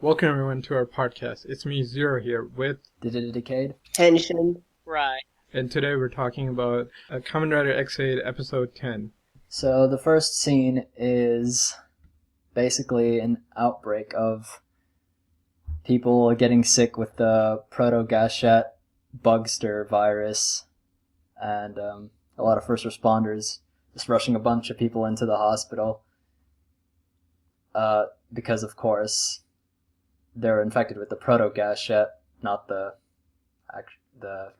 Welcome everyone to our podcast. It's me, Zero, here with... Decade. Tension. Right. And today we're talking about Kamen Rider Ex-Aid episode 10. So the first scene is basically an outbreak of people getting sick with the Prodcast bugster virus, and a lot of first responders just rushing a bunch of people into the hospital because, of course, they're infected with the Prodcast, not the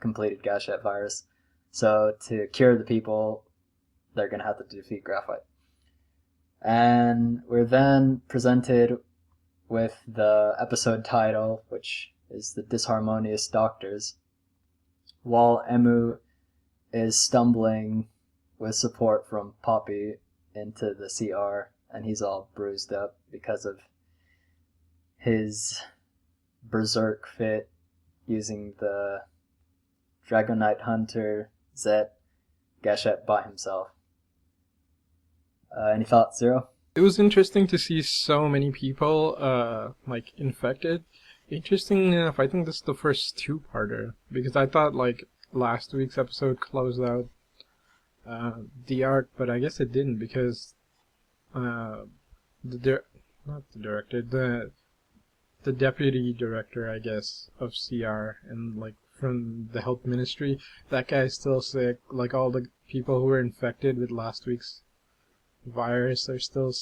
completed Gashet virus. So to cure the people, they're going to have to defeat Graphite. And we're then presented with the episode title, which is The Disharmonious Doctors, while Emu is stumbling with support from Poppy into the CR, and he's all bruised up because of his berserk fit using the Dragonite Hunter Zet Gashet by himself. Any thoughts, Zero? It was interesting to see so many people infected. Interestingly enough, I think this is the first two-parter, because I thought last week's episode closed out the arc, but I guess it didn't, because the deputy director, I guess, of CR and from the health ministry, that guy's still sick. All the people who were infected with last week's virus are still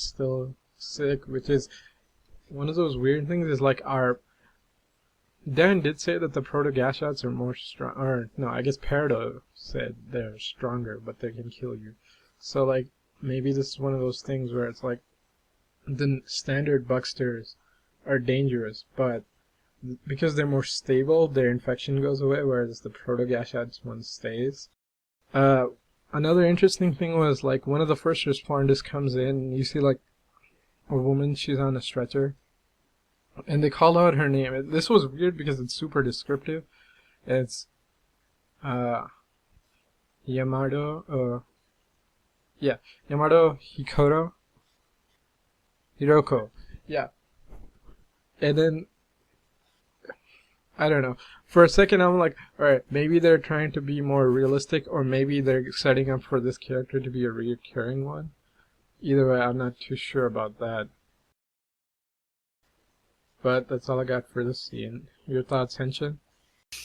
sick, which is one of those weird things. Is Dan did say that the proto-gashots are more strong, or no, I guess Perdo said they're stronger, but they can kill you. So maybe this is one of those things where it's the standard Bucksters are dangerous, but because they're more stable, their infection goes away, whereas the proto-gashots one stays. Another interesting thing was one of the first responders comes in, and you see a woman, she's on a stretcher, and they call out her name. This was weird because it's super descriptive. It's Yamato Hiroko. Yeah. And then, I don't know. For a second, I'm like, alright, maybe they're trying to be more realistic, or maybe they're setting up for this character to be a recurring one. Either way, I'm not too sure about that. But that's all I got for this scene. Your thoughts, Henshin?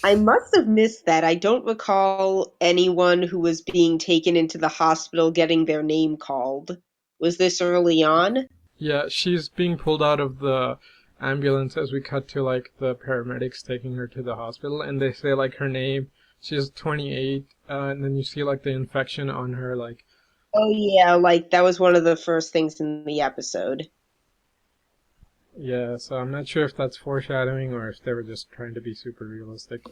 I must have missed that. I don't recall anyone who was being taken into the hospital getting their name called. Was this early on? Yeah, she's being pulled out of the ambulance as we cut to the paramedics taking her to the hospital, and they say her name. She's 28, and then you see the infection on her. Oh yeah, that was one of the first things in the episode. Yeah, so I'm not sure if that's foreshadowing or if they were just trying to be super realistic.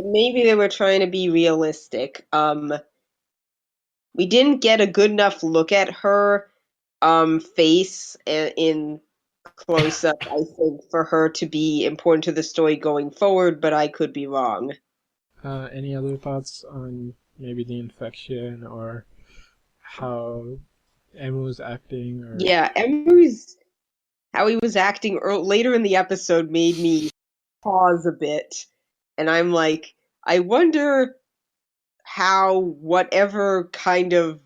Maybe they were trying to be realistic. We didn't get a good enough look at her face in close-up, I think, for her to be important to the story going forward, but I could be wrong. Any other thoughts on maybe the infection or how Emu was acting? Or... Yeah, how he was acting later in the episode made me pause a bit, and I'm like, I wonder how whatever kind of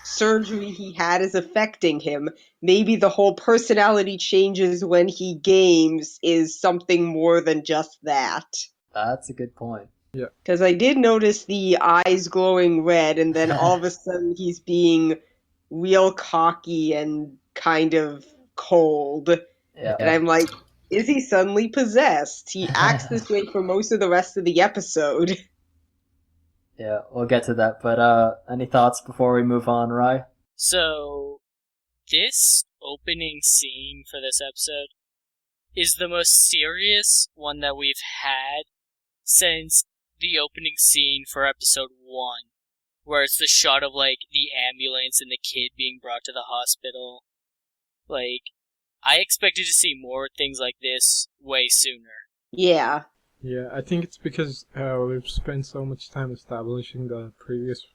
surgery he had is affecting him. Maybe the whole personality changes when he games is something more than just that. That's a good point. Yeah. Because I did notice the eyes glowing red, and then all of a sudden he's being real cocky and kind of cold. Yeah. And I'm like, is he suddenly possessed? He acts this way for most of the rest of the episode. Yeah, we'll get to that, but any thoughts before we move on, Rai? So, this opening scene for this episode is the most serious one that we've had since the opening scene for episode 1, where it's the shot of, the ambulance and the kid being brought to the hospital. I expected to see more things like this way sooner. Yeah. Yeah, I think it's because we've spent so much time establishing the previous,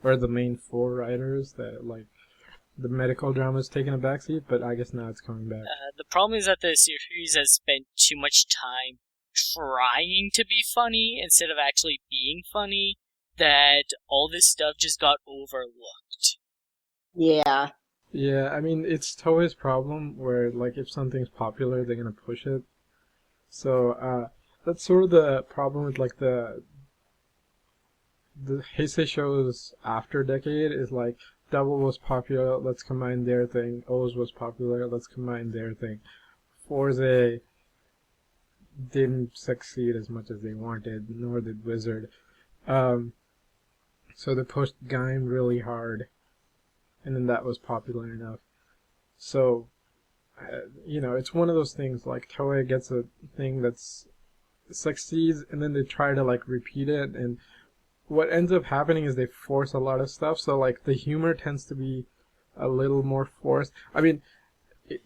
or the main 4 writers, that the medical drama's taken a backseat, but I guess now it's coming back. The problem is that the series has spent too much time trying to be funny instead of actually being funny, that all this stuff just got overlooked. Yeah. Yeah, I mean, it's Toei's problem where, like, if something's popular, they're gonna push it. So, that's sort of the problem with, like, the Heisei shows after Decade is, like, Double was popular, let's combine their thing. O's was popular, let's combine their thing. Forze didn't succeed as much as they wanted, nor did Wizard. So they pushed Gaim really hard, and then that was popular enough. So, it's one of those things, like, Toei gets a thing that's succeeds, and then they try to, like, repeat it, and what ends up happening is they force a lot of stuff, so, like, the humor tends to be a little more forced. I mean,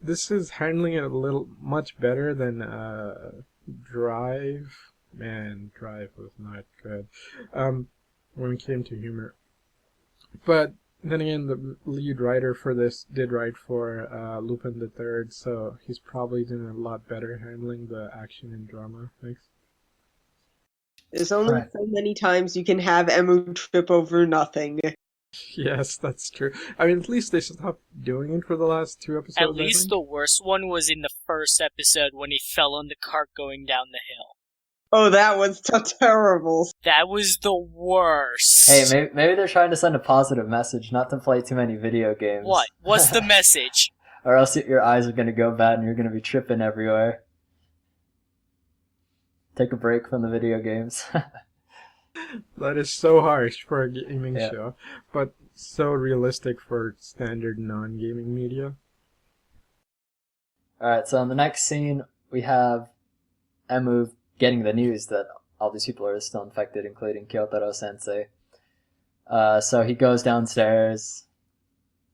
this is handling it a little much better than Drive. Man, Drive was not good when it came to humor. But then again, the lead writer for this did write for Lupin the Third, so he's probably doing a lot better handling the action and drama. Thanks. There's only so many times you can have Emu trip over nothing. Yes, that's true. I mean, at least they stopped doing it for the last 2 episodes. At least the worst one was in the first episode when he fell on the cart going down the hill. Oh, that was so terrible. That was the worst. Hey, maybe they're trying to send a positive message, not to play too many video games. What? What's the message? Or else your eyes are going to go bad and you're going to be tripping everywhere. Take a break from the video games. That is so harsh for a gaming show, but so realistic for standard non-gaming media. Alright, so in the next scene, we have Emu getting the news that all these people are still infected, including Kyotaro-sensei. So he goes downstairs,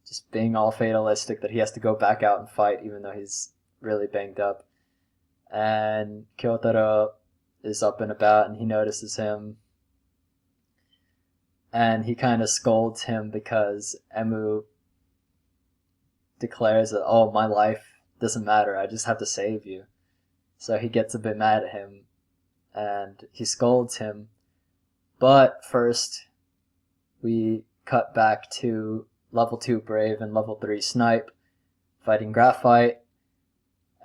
just being all fatalistic that he has to go back out and fight, even though he's really banged up. And Kyotaro is up and about, and he notices him. And he kind of scolds him because Emu declares that, oh, my life doesn't matter, I just have to save you. So he gets a bit mad at him, and he scolds him. But first, we cut back to level 2 Brave and level 3 Snipe fighting Graphite,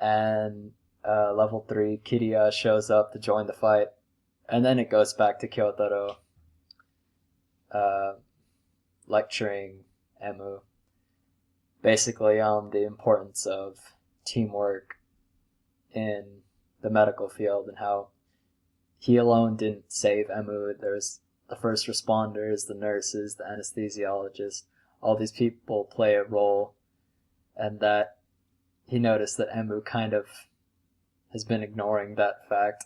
and level 3 Kiriya shows up to join the fight, and then it goes back to Kyotaro lecturing Emu basically on the importance of teamwork in the medical field and how he alone didn't save Emu. There's the first responders, the nurses, the anesthesiologists, all these people play a role, and that he noticed that Emu kind of has been ignoring that fact.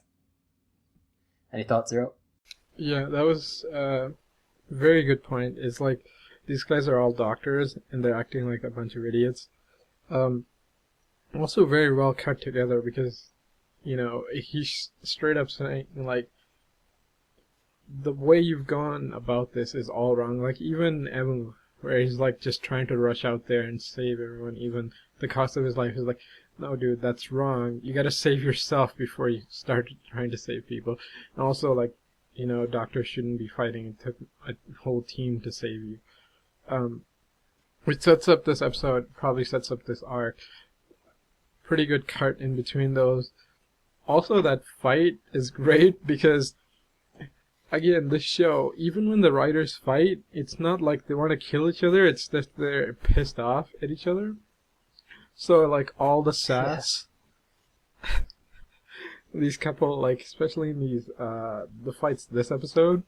Any thoughts, Zero? Yeah, that was a very good point. It's like, these guys are all doctors, and they're acting like a bunch of idiots. Also very well cut together, because, he's straight up saying, like, the way you've gone about this is all wrong. Like, even Emu, where he's, like, just trying to rush out there and save everyone, even the cost of his life is like, no, dude, that's wrong. You gotta save yourself before you start trying to save people. And also, like, doctors shouldn't be fighting. It took a whole team to save you. Which sets up this episode, probably sets up this arc. Pretty good cut in between those. Also, that fight is great because, again, this show, even when the writers fight, it's not like they want to kill each other, it's just they're pissed off at each other. So, like, all the sass, these couple, like, especially in these, the fights this episode,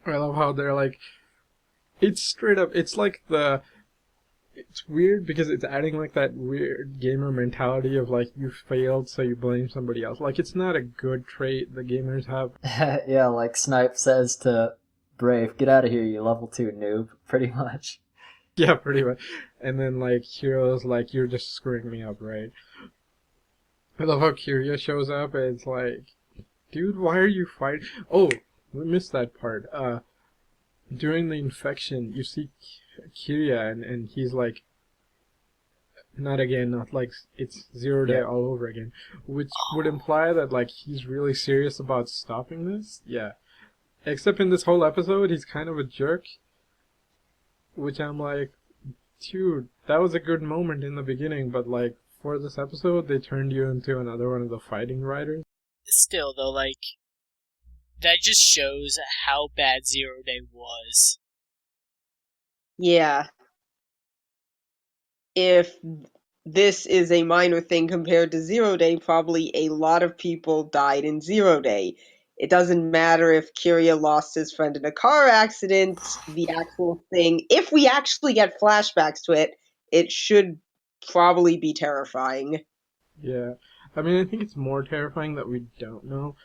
I love how they're like, it's straight up, it's like it's weird because it's adding like that weird gamer mentality of like, you failed so you blame somebody else. Like, it's not a good trait the gamers have. Yeah, like Snipe says to Brave, get out of here, you level 2 noob, pretty much. Yeah, pretty much. And then like, Hero's like, you're just screwing me up, right? I love how Kiriya shows up and it's like, dude, why are you fighting? Oh, we missed that part. During the infection, you see Kirya, and he's like, not again, not like it's Zero Day Yeah. all over again, which would imply that like he's really serious about stopping this. Yeah. Except in this whole episode, he's kind of a jerk, which I'm like, dude, that was a good moment in the beginning, but like for this episode, they turned you into another one of the fighting riders. Still, though, like, that just shows how bad Zero Day was. Yeah. If this is a minor thing compared to Zero Day, probably a lot of people died in Zero Day. It doesn't matter if Kirya lost his friend in a car accident, the actual thing, if we actually get flashbacks to it, it should probably be terrifying. Yeah. I mean, I think it's more terrifying that we don't know.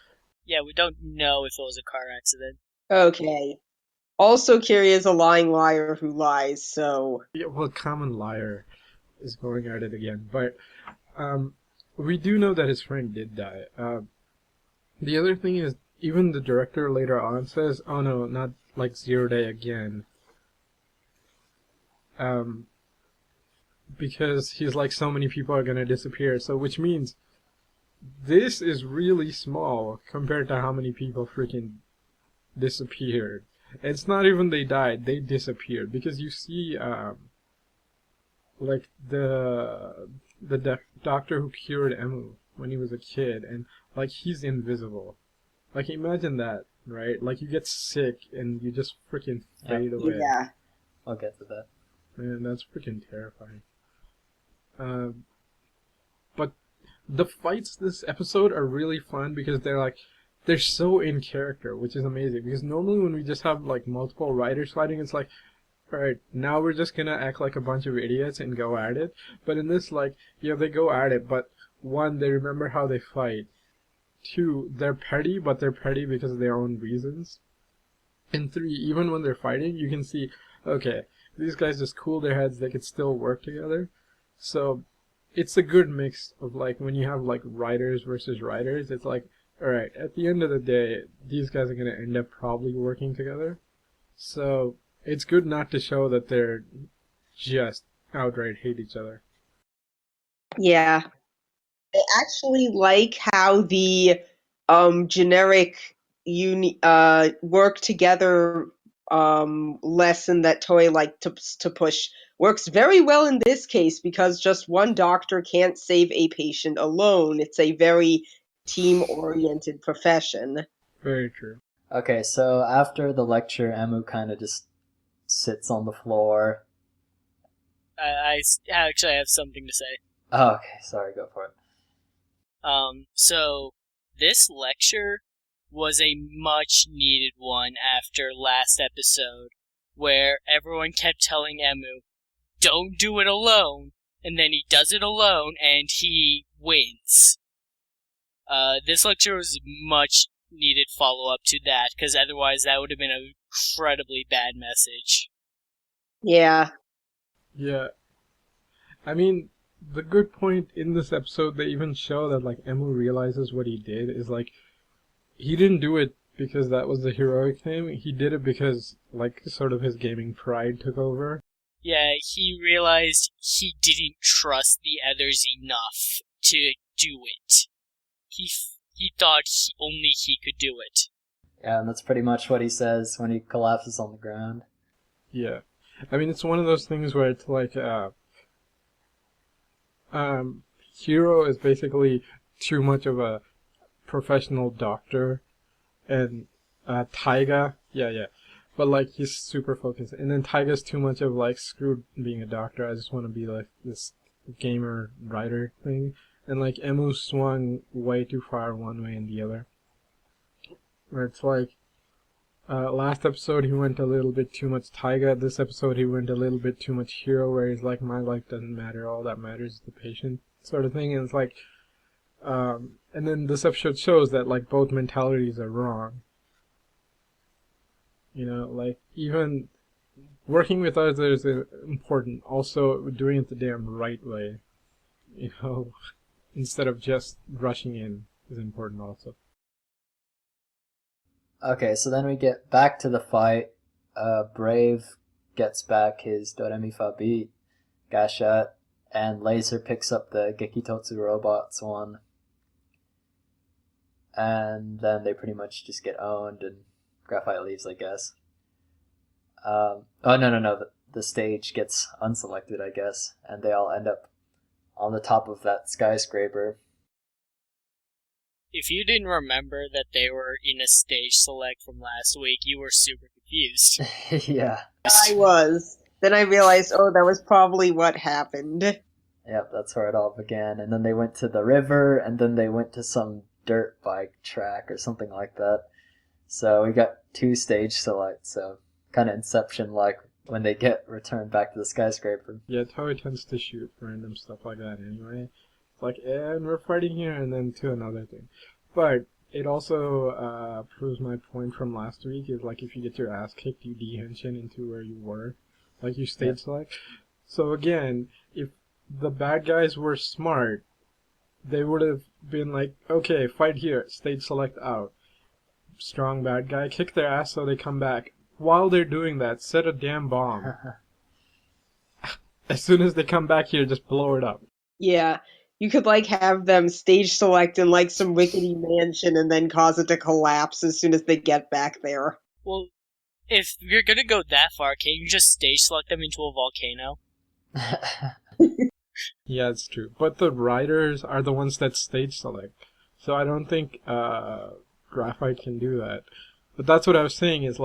Yeah, we don't know if it was a car accident. Okay. Also, Kirya is a lying liar who lies, so... Yeah, well, Kamen Liar is going at it again, but we do know that his friend did die. The other thing is, even the director later on says, "Oh no, not like Zero Day again," because he's like, so many people are gonna disappear. So, which means this is really small compared to how many people freaking disappeared. It's not even they died; they disappeared, because you see, like the doctor who cured Emu when he was a kid, and like he's invisible. Like imagine that, right? Like you get sick and you just freaking fade away. Yeah. I'll get to that. Man, that's freaking terrifying. But the fights this episode are really fun because they're so in character, which is amazing. Because normally when we just have like multiple riders fighting, it's like, alright, now we're just gonna act like a bunch of idiots and go at it. But in this, like, yeah, they go at it, but one, they remember how they fight. Two, they're petty, but they're petty because of their own reasons. And three, even when they're fighting, you can see, okay, these guys just cool their heads, they could still work together. So, it's a good mix of, like, when you have, like, riders versus riders, it's like, alright, at the end of the day, these guys are gonna end up probably working together. So, it's good not to show that they're just outright hate each other. Yeah. I actually like how the generic work together lesson that Toei liked to push works very well in this case, because just one doctor can't save a patient alone. It's a very team-oriented profession. Very true. Okay, so after the lecture, Emu kind of just sits on the floor. I actually have something to say. Oh, okay, sorry, go for it. So this lecture was a much needed one after last episode, where everyone kept telling Emu, don't do it alone, and then he does it alone, and he wins. This lecture was much needed follow-up to that, because otherwise that would have been an incredibly bad message. Yeah. Yeah. I mean, the good point in this episode, they even show that, like, Emu realizes what he did is, like, he didn't do it because that was the heroic thing. He did it because, like, sort of his gaming pride took over. Yeah, he realized he didn't trust the others enough to do it. He thought only he could do it. Yeah, and that's pretty much what he says when he collapses on the ground. Yeah. I mean, it's one of those things where it's like, Hero is basically too much of a professional doctor, and Taiga, yeah, but like he's super focused, and then Taiga's too much of like, screwed being a doctor, I just want to be like this gamer writer thing, and like Emu swung way too far one way and the other, where it's like, last episode he went a little bit too much Taiga, this episode he went a little bit too much Hero, where he's like, my life doesn't matter, all that matters is the patient, sort of thing, and it's like, and then this episode shows that like both mentalities are wrong. You know, like even working with others is important. Also, doing it the damn right way. You know, instead of just rushing in is important also. Okay, so then we get back to the fight. Brave gets back his Doremi-Fa beat, Gashat, and Laser picks up the Gekitotsu Robots one. And then they pretty much just get owned, and Graphite leaves, I guess. No. The stage gets unselected, I guess, and they all end up on the top of that skyscraper. If you didn't remember that they were in a stage select from last week, you were super confused. Yeah. I was. Then I realized, that was probably what happened. Yep, that's where it all began. And then they went to the river, and then they went to some dirt bike track or something like that. So we got 2 stage selects, so kind of Inception-like when they get returned back to the skyscraper. Yeah, Toei tends to shoot random stuff like that anyway. It's like, and we're fighting here, and then to another thing. But it also proves my point from last week, is like if you get your ass kicked, you de-henshin into where you were. Like you stage select. So again, if the bad guys were smart, they would have been like, okay, fight here, stage select out. Strong bad guy, kick their ass so they come back. While they're doing that, set a damn bomb. As soon as they come back here, just blow it up. Yeah. You could, have them stage select in, some rickety mansion and then cause it to collapse as soon as they get back there. Well, if you're gonna go that far, can't you just stage select them into a volcano? Yeah, it's true. But the riders are the ones that stage select. So I don't think Graphite can do that. But that's what I was saying, is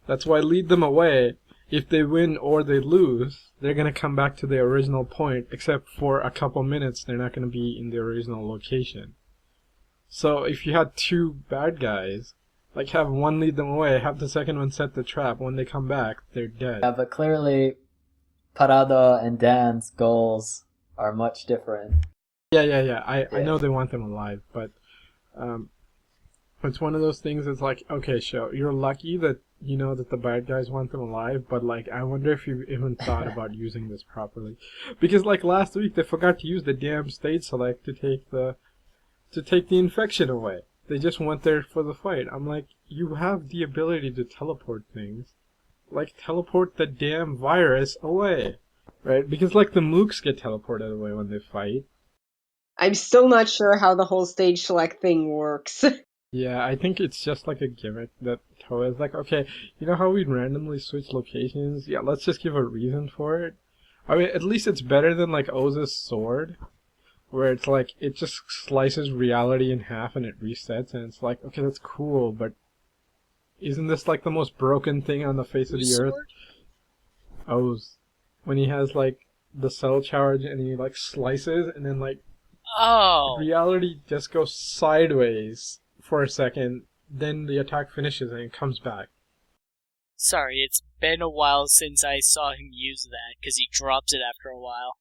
that's why lead them away. If they win or they lose, they're going to come back to the original point, except for a couple minutes they're not going to be in the original location. So if you had 2 bad guys, have one lead them away, have the second one set the trap, when they come back, they're dead. Yeah, but clearly Parado and Dan's goals are much different. Yeah. I know they want them alive, but it's one of those things that's okay, show, you're lucky that you know that the bad guys want them alive, but I wonder if you even thought about using this properly. Because last week they forgot to use the damn stage select to take the infection away. They just went there for the fight. I'm you have the ability to teleport things. Teleport the damn virus away. Right? Because the mooks get teleported away when they fight. I'm still not sure how the whole stage select thing works. Yeah, I think it's just a gimmick that Toei is okay, you know how we randomly switch locations? Yeah, let's just give a reason for it. I mean, at least it's better than Oza's sword, where it's it just slices reality in half and it resets, and it's okay, that's cool, but isn't this the most broken thing on the face of the earth? Oz. When he has the cell charge and he slices and then reality just goes sideways for a second, then the attack finishes and it comes back. Sorry, it's been a while since I saw him use that, because he drops it after a while.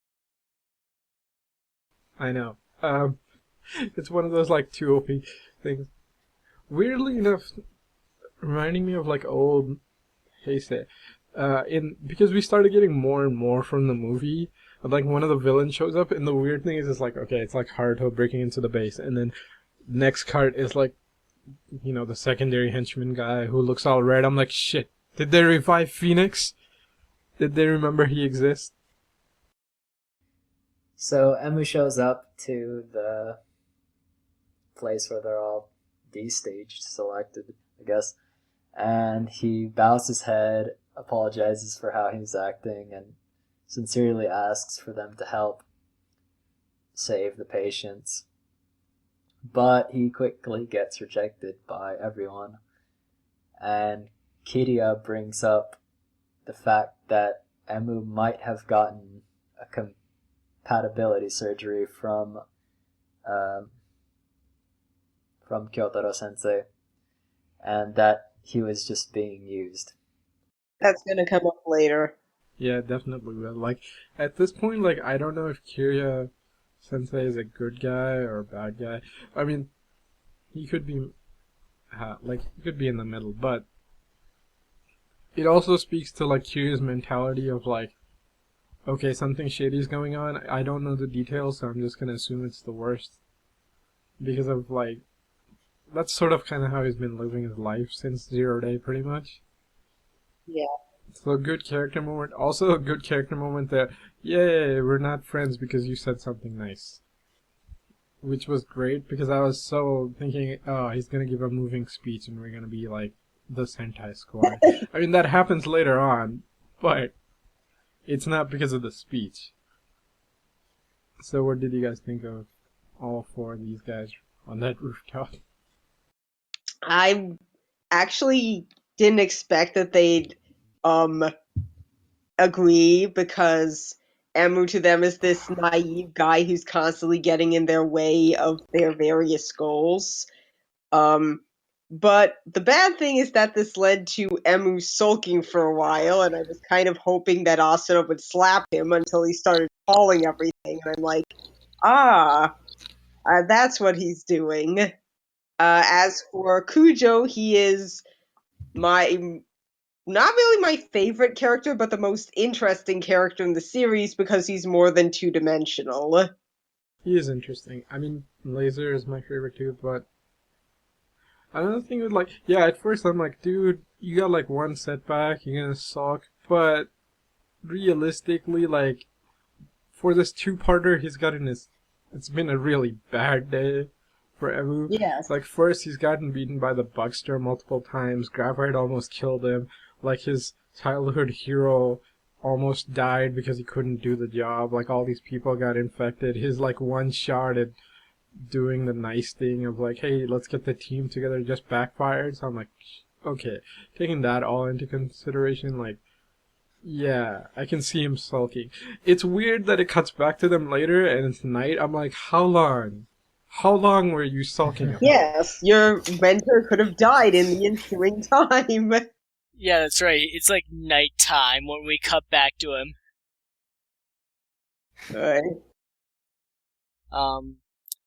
I know. It's one of those 2 OP things. Weirdly enough, reminding me of old Heisei. Because we started getting more and more from the movie, one of the villains shows up, and the weird thing is okay, it's Haruto breaking into the base, and then next card is the secondary henchman guy who looks all red. I'm shit, did they revive Phoenix? Did they remember he exists? So Emu shows up to the place where they're all D-staged, selected, I guess, and he bows his head, apologizes for how he's acting, and sincerely asks for them to help save the patients. But he quickly gets rejected by everyone. And Kiria brings up the fact that Emu might have gotten a compatibility surgery from Kyotaro Sensei, and that he was just being used. That's gonna come up later. Yeah, definitely will. At this point, I don't know if Kiria Sensei is a good guy or a bad guy. I mean, he could be, he could be in the middle, but it also speaks to, Kiria's mentality of, okay, something shady's going on. I don't know the details, so I'm just gonna assume it's the worst. Because of, that's sort of kind of how he's been living his life since Zero Day, pretty much. Yeah. So a good character moment. Also a good character moment that, yay, we're not friends because you said something nice. Which was great because I was so thinking, oh, he's gonna give a moving speech and we're gonna be like the Sentai Squad. I mean, that happens later on, but it's not because of the speech. So what did you guys think of all four of these guys on that rooftop? I actually didn't expect that they'd agree, because Emu to them is this naive guy who's constantly getting in their way of their various goals. But the bad thing is that this led to Emu sulking for a while, and I was kind of hoping that Asuna would slap him until he started calling everything, and I'm like, that's what he's doing. As for Kujo, he is not really my favorite character, but the most interesting character in the series because he's more than two-dimensional. He is interesting. I mean, Laser is my favorite too, but another thing with like, yeah, at first I'm like, dude, you got like one setback, you're gonna sulk, but realistically, like, for this two-parter, it's been a really bad day for Emu. Yes. Like, first he's gotten beaten by the Bugster multiple times, Graphite almost killed him, like his childhood hero almost died because he couldn't do the job, like all these people got infected, his like one shot at doing the nice thing of like, hey, let's get the team together just backfired. So I'm like, okay, taking that all into consideration, like, yeah, I can see him sulking. It's weird that it cuts back to them later and it's night. I'm like, how long? How long were you sulking about? Yes, your mentor could have died in the ensuing time. Yeah, that's right. It's like nighttime when we cut back to him. Right.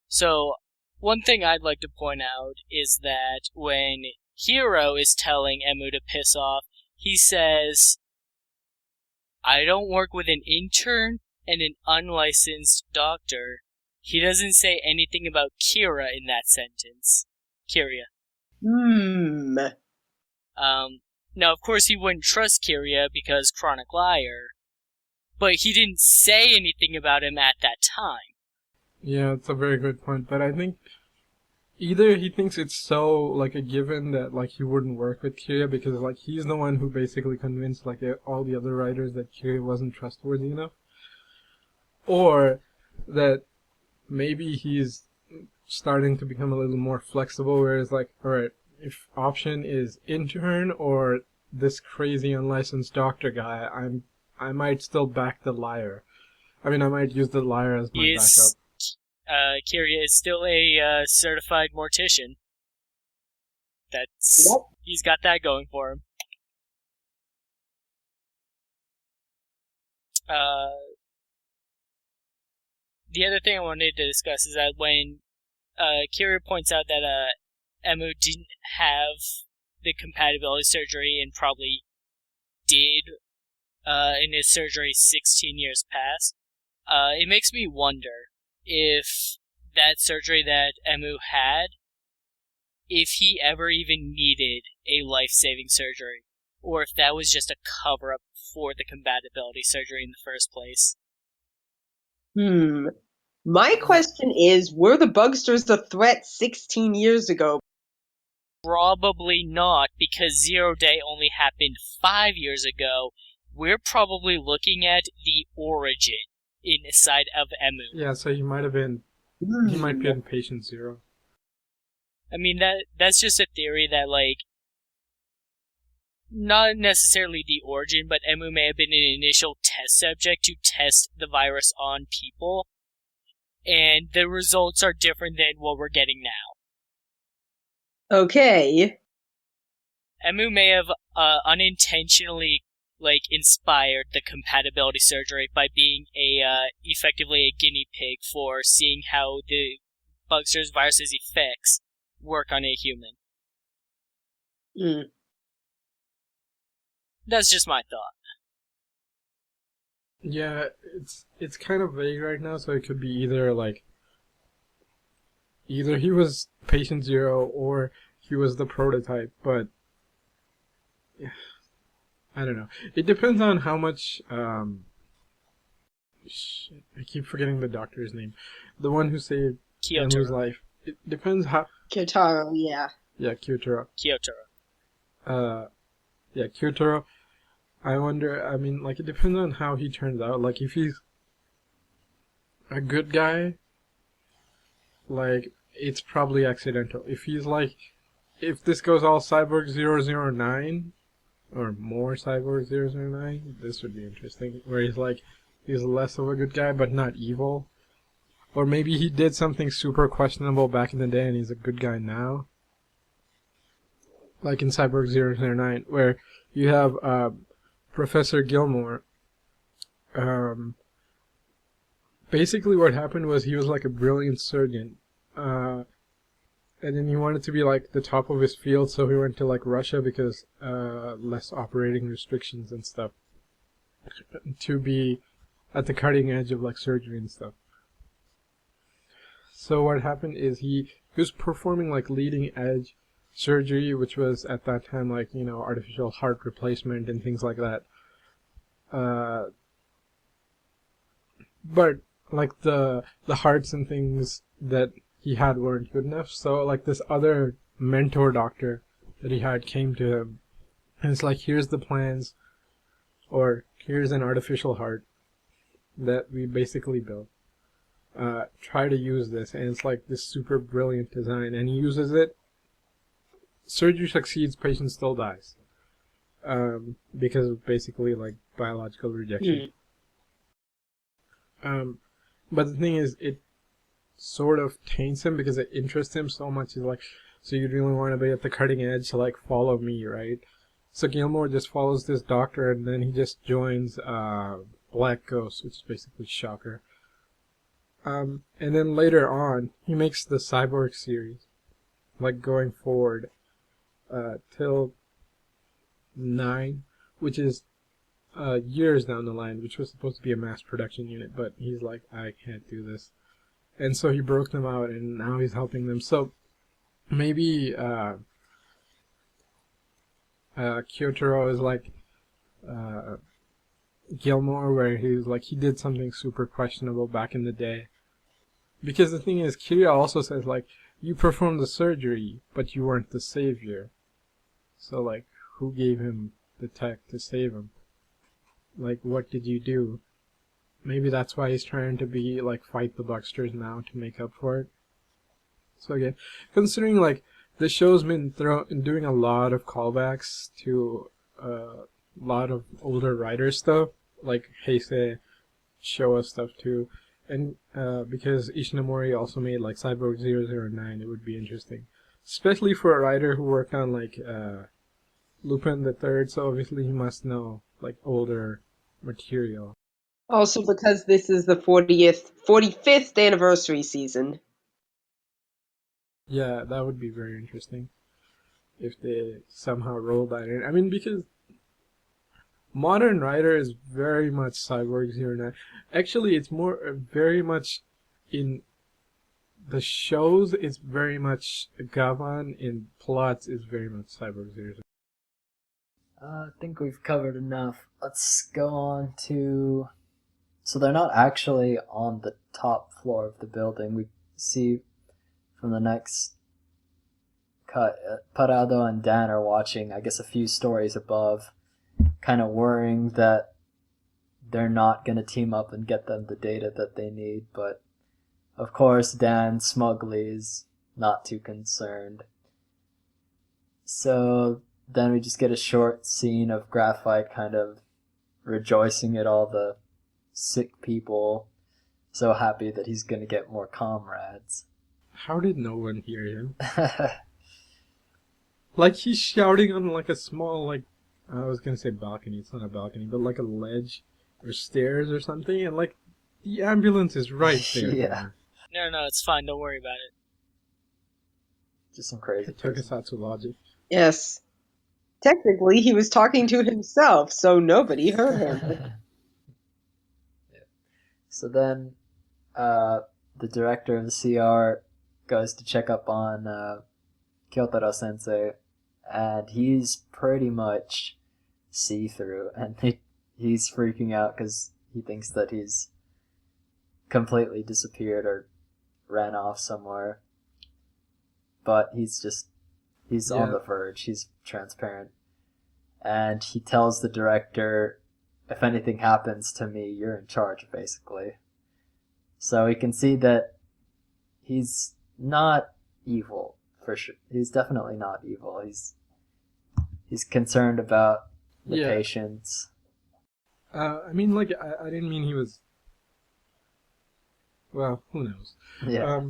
So, one thing I'd like to point out is that when Hiro is telling Emu to piss off, he says, I don't work with an intern and an unlicensed doctor. He doesn't say anything about Kira in that sentence. Kiria. Now, of course, he wouldn't trust Kiria because chronic liar, but he didn't say anything about him at that time. Yeah, it's a very good point, but I think either he thinks it's so, like, a given that, like, he wouldn't work with Kiria because, like, he's the one who basically convinced, like, all the other writers that Kiria wasn't trustworthy enough. Or that maybe he's starting to become a little more flexible, whereas, like, alright, if option is intern or this crazy unlicensed doctor guy, I might still back the liar. I mean, I might use the liar as my backup. Kiria is still a certified mortician. He's got that going for him. The other thing I wanted to discuss is that when Kiria points out that Emu didn't have the compatibility surgery and probably did in his surgery 16 years past, it makes me wonder if that surgery that Emu had, if he ever even needed a life-saving surgery, or if that was just a cover-up for the compatibility surgery in the first place. My question is, were the Bugsters a threat 16 years ago? Probably not, because Zero Day only happened 5 years ago. We're probably looking at the origin inside of Emu. Yeah, so he might be in Patient Zero. I mean, that's just a theory that, like, not necessarily the origin, but Emu may have been an initial test subject to test the virus on people, and the results are different than what we're getting now. Okay. Emu may have unintentionally, like, inspired the compatibility surgery by being effectively a guinea pig for seeing how the Bugster's virus's effects work on a human. That's just my thought. Yeah, it's kind of vague right now, so it could be either he was Patient Zero or he was the prototype, but I don't know. It depends on how much. Shit, I keep forgetting the doctor's name. The one who saved Henry's Kyotaro. life. It depends how. Kyotaro, yeah. Yeah, Kyotaro. Kyotaro. Yeah, Kyotaro. I wonder. I mean, like, it depends on how he turns out. Like, if he's a good guy, like, it's probably accidental. If he's like, if this goes all Cyborg 009 or more Cyborg 009, this would be interesting. Where he's like, he's less of a good guy but not evil. Or maybe he did something super questionable back in the day and he's a good guy now. Like in Cyborg 009, where you have Professor Gilmore. Basically what happened was he was like a brilliant surgeon. And then he wanted to be like the top of his field, so he went to like Russia because less operating restrictions and stuff. To be at the cutting edge of like surgery and stuff. So what happened is he was performing like leading edge surgery, which was at that time like, you know, artificial heart replacement and things like that. But like the hearts and things that he had weren't good enough. So like this other mentor doctor that he had came to him and it's like, here's the plans, or here's an artificial heart that we basically built. Try to use this, and it's like this super brilliant design, and he uses it. Surgery succeeds, patient still dies. Because of basically like biological rejection. But the thing is, it sort of taints him because it interests him so much. He's like, so you really want to be at the cutting edge, so like follow me, right? So Gilmore just follows this doctor, and then he just joins Black Ghost, which is basically Shocker. And then later on, he makes the Cyborg series, like going forward, till 9, which is years down the line, which was supposed to be a mass production unit, but he's like, I can't do this. And so he broke them out, and now he's helping them. So maybe Kyotaro is like Gilmore, where he's like, he did something super questionable back in the day. Because the thing is, Kiryu also says like, you performed the surgery, but you weren't the savior. So like, who gave him the tech to save him? Like, what did you do? Maybe that's why he's trying to be like, fight the Bucksters now to make up for it. So again, considering like the show's been doing a lot of callbacks to a lot of older writer stuff, like Heisei, Showa stuff too, and because Ishinomori also made like Cyborg 009, it would be interesting, especially for a writer who worked on like Lupin the Third. So obviously he must know like older material. Also because this is the 45th anniversary season. Yeah, that would be very interesting if they somehow roll that in. I mean, because Modern Rider is very much Cyborg 09. Actually, it's more very much in the shows, it's very much Gavan. In plots, is very much Cyborg 09. I think we've covered enough. Let's go on to... So they're not actually on the top floor of the building. We see from the next cut, Parado and Dan are watching, I guess, a few stories above, kind of worrying that they're not going to team up and get them the data that they need. But, of course, Dan smugly is not too concerned. So then we just get a short scene of Graphite kind of rejoicing at all the sick people, so happy that he's going to get more comrades. How did no one hear him? Like, he's shouting on like a small, like, I was going to say balcony, it's not a balcony, but like a ledge or stairs or something, and like, the ambulance is right there. Yeah. No, it's fine. Don't worry about it. Just some crazy person. Tokusatsu logic. Yes. Technically, he was talking to himself, so nobody heard him. Yeah. So then, the director of the CR goes to check up on Kyotaro Sensei, and he's pretty much see through, and he's freaking out because he thinks that he's completely disappeared or ran off somewhere. But he's on the verge. He's transparent. And he tells the director, if anything happens to me, you're in charge, basically. So we can see that he's not evil, for sure. He's definitely not evil. He's concerned about the patients. I mean, like, I didn't mean he was... Well, who knows? Yeah.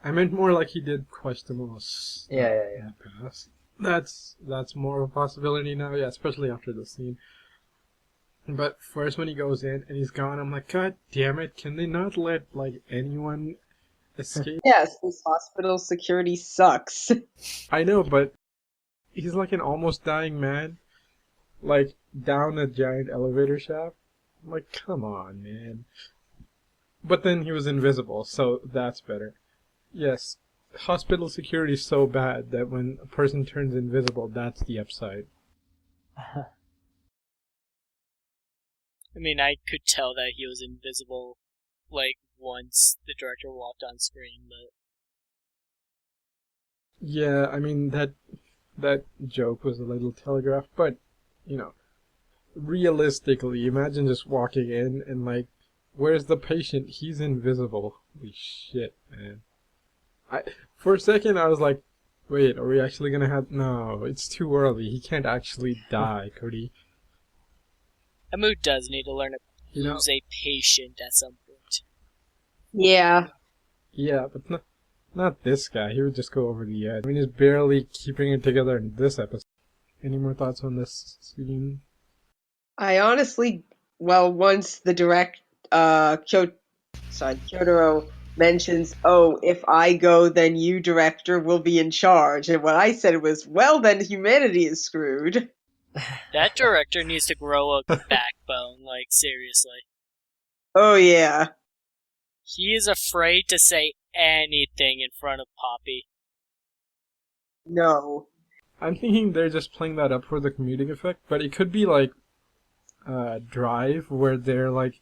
I meant more like he did questionable stuff in the past. That's more of a possibility now, especially after the scene. But first when he goes in and he's gone, I'm like, God damn it, can they not let, like, anyone escape? Yes, this hospital security sucks. I know, but he's like an almost dying man, like, down a giant elevator shaft. I'm like, come on, man. But then he was invisible, so that's better. Yes, hospital security is so bad that when a person turns invisible, that's the upside. I mean, I could tell that he was invisible, like, once the director walked on screen, but... Yeah, I mean, that joke was a little telegraphed, but, you know, realistically, imagine just walking in and, like, where's the patient? He's invisible. Holy shit, man. For a second, I was like, wait, are we actually gonna have... No, it's too early. He can't actually die, Cody. Emu does need to learn to use a patient at some point. Yeah. Yeah, but not this guy. He would just go over the edge. I mean, he's barely keeping it together in this episode. Any more thoughts on this scene? I honestly, once the Kyotaro mentions, oh, if I go, then you, director, will be in charge. And what I said was, well, then humanity is screwed. That director needs to grow a backbone, like, seriously. Oh, yeah. He is afraid to say anything in front of Poppy. No. I'm thinking they're just playing that up for the comedic effect, but it could be like Drive, where they're like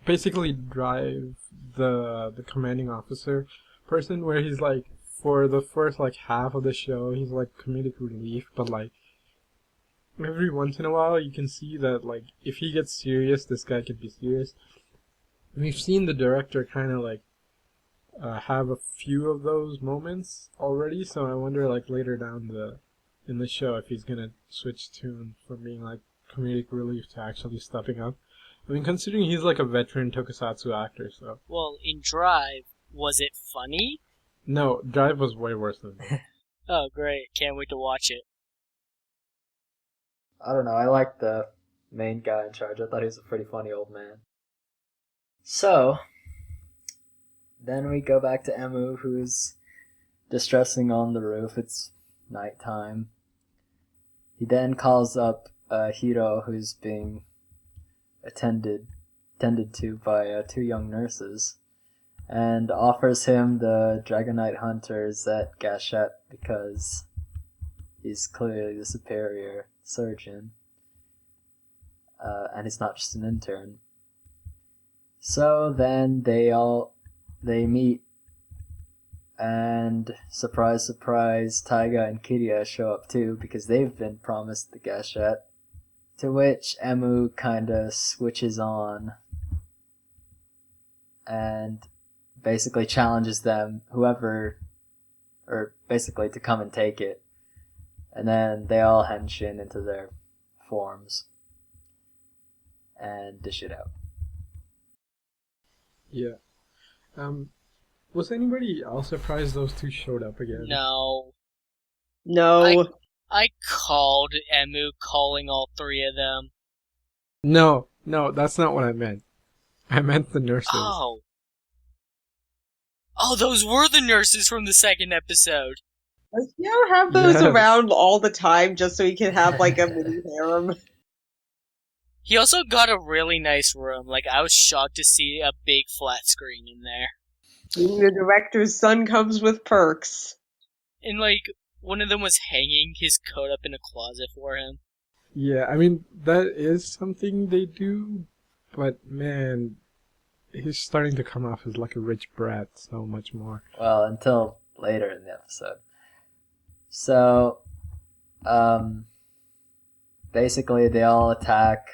basically Drive, the commanding officer person, where he's like, for the first like half of the show he's like comedic relief, but like every once in a while you can see that like if he gets serious, this guy could be serious. We've seen the director kind of like have a few of those moments already, so I wonder like later down in the show if he's gonna switch tune from being like comedic relief to actually stepping up. I mean, considering he's like a veteran tokusatsu actor, so... Well, in Drive, was it funny? No, Drive was way worse than that. Oh, great. Can't wait to watch it. I don't know, I like the main guy in charge. I thought he was a pretty funny old man. So, then we go back to Emu, who's distressing on the roof. It's nighttime. He then calls up Hiro, who's being attended to by two young nurses, and offers him the Dragonite Hunter Zet Gashet because he's clearly the superior surgeon, and he's not just an intern. So then they meet, and surprise, surprise, Taiga and Kiria show up too because they've been promised the Gashet. To which Emu kinda switches on and basically challenges them, basically to come and take it. And then they all henshin into their forms and dish it out. Yeah. Was anybody else surprised those two showed up again? No. No. I called Emu calling all three of them. No, that's not what I meant. I meant the nurses. Oh, those were the nurses from the second episode. Does Hiro have those around all the time just so he can have like a mini harem? He also got a really nice room. Like, I was shocked to see a big flat screen in there. Being the director's son comes with perks. And, like, one of them was hanging his coat up in a closet for him. Yeah, I mean, that is something they do, but man, he's starting to come off as like a rich brat so much more. Well, until later in the episode. So, basically they all attack.